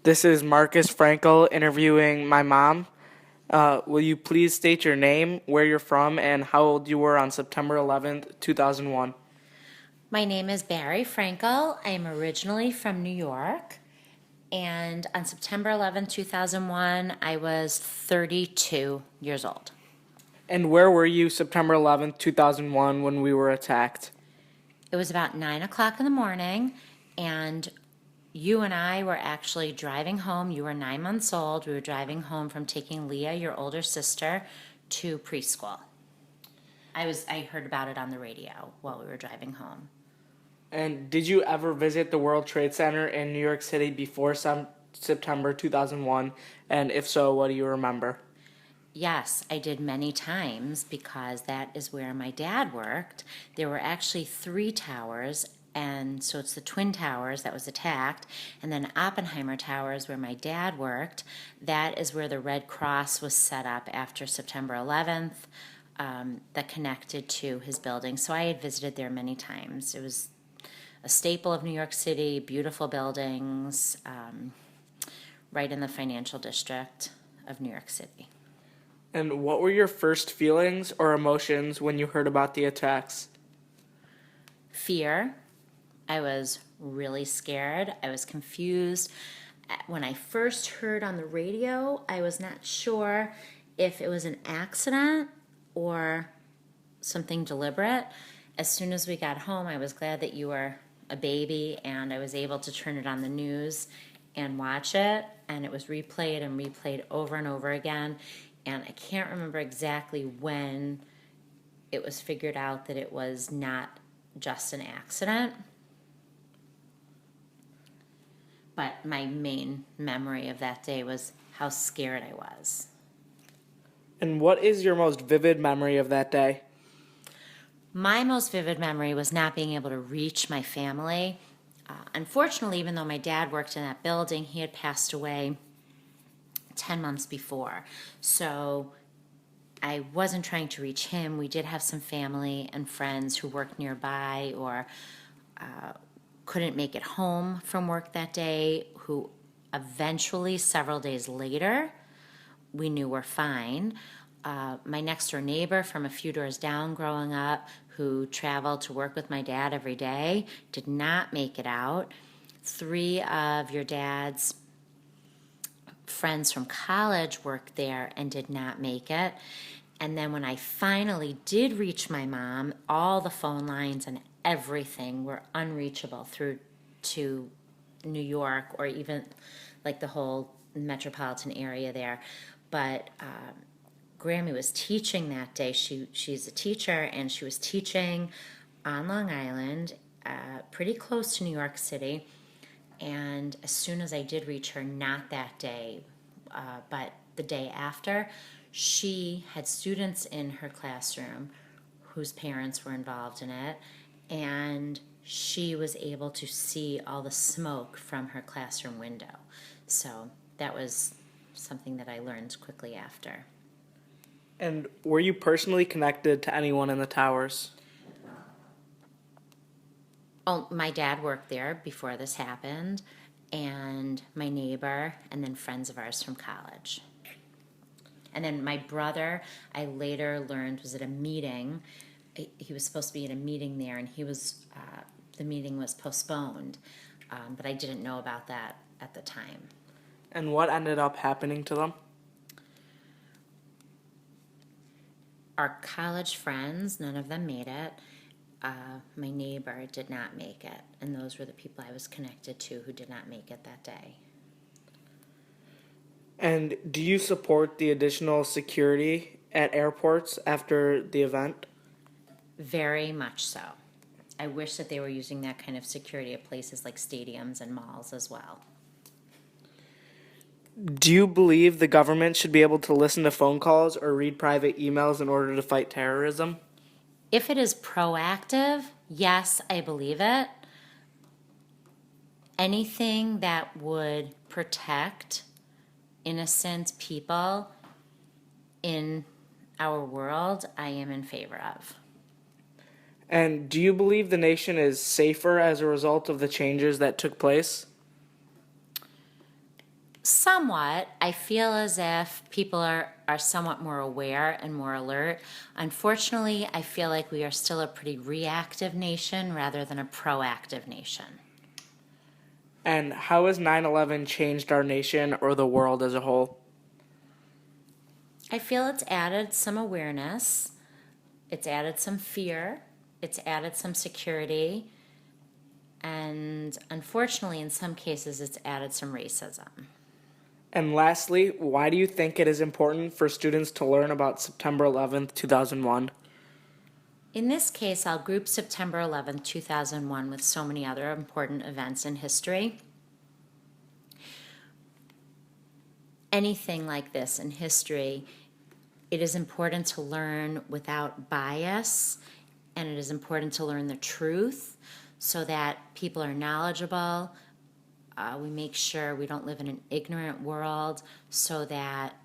This is Marcus Frankel interviewing my mom. Will you please state your name, where you're from, and how old you were on September 11th, 2001? My name is Barrie Frankel. I am originally from New York. And on September 11th, 2001, I was 32 years old. And where were you September 11th, 2001 when we were attacked? It was about 9 o'clock in the morning, and you and I were actually driving home. You were 9 months old. We were driving home from taking Leah, your older sister, to preschool. I heard about it on the radio while we were driving home. And did you ever visit the World Trade Center in New York City before September 2001? And if so, what do you remember? Yes, I did many times because that is where my dad worked. There were actually three towers, and so it's the Twin Towers that was attacked, and then Oppenheimer Towers where my dad worked. That is where the Red Cross was set up after September 11th, that connected to his building. So I had visited there many times. It was a staple of New York City, beautiful buildings, right in the financial district of New York City. And what were your first feelings or emotions when you heard about the attacks? Fear. I was really scared. I was confused. When I first heard on the radio, I was not sure if it was an accident or something deliberate. As soon as we got home, I was glad that you were a baby and I was able to turn it on the news and watch it. And it was replayed and replayed over and over again. And I can't remember exactly when it was figured out that it was not just an accident. But my main memory of that day was how scared I was. And what is your most vivid memory of that day? My most vivid memory was not being able to reach my family. Unfortunately, even though my dad worked in that building, he had passed away 10 months before. So I wasn't trying to reach him. We did have some family and friends who worked nearby or couldn't make it home from work that day, who eventually, several days later, we knew were fine. My next door neighbor from a few doors down growing up, who traveled to work with my dad every day, did not make it out. Three of your dad's friends from college worked there and did not make it. And then when I finally did reach my mom, all the phone lines and everything were unreachable through to New York or even like the whole metropolitan area there. But Grammy was teaching that day. She's a teacher, and she was teaching on Long Island, pretty close to New York City. And as soon as I did reach her, not that day, but the day after, she had students in her classroom whose parents were involved in it, and she was able to see all the smoke from her classroom window. So that was something that I learned quickly after. And were you personally connected to anyone in the towers? Oh, my dad worked there before this happened, and my neighbor, and then friends of ours from college. And then my brother, I later learned, was at a meeting. He was supposed to be at a meeting there, and the meeting was postponed, but I didn't know about that at the time. And what ended up happening to them? Our college friends, none of them made it. My neighbor did not make it, and those were the people I was connected to who did not make it that day. And do you support the additional security at airports after the event? Very much so. I wish that they were using that kind of security at places like stadiums and malls as well. Do you believe the government should be able to listen to phone calls or read private emails in order to fight terrorism? If it is proactive, yes, I believe it. Anything that would protect innocent people in our world, I am in favor of. And do you believe the nation is safer as a result of the changes that took place? Somewhat. I feel as if people are somewhat more aware and more alert. Unfortunately, I feel like we are still a pretty reactive nation rather than a proactive nation. And how has 9/11 changed our nation or the world as a whole? I feel it's added some awareness, it's added some fear, it's added some security, and unfortunately, in some cases, it's added some racism. And lastly, why do you think it is important for students to learn about September 11th, 2001? In this case, I'll group September 11th, 2001 with so many other important events in history. Anything like this in history, it is important to learn without bias, and it is important to learn the truth so that people are knowledgeable. We make sure we don't live in an ignorant world so that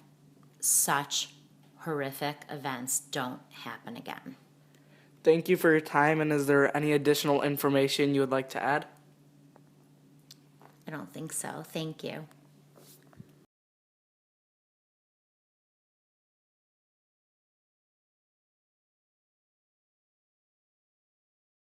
such horrific events don't happen again. Thank you for your time, and is there any additional information you would like to add? I don't think so. Thank you.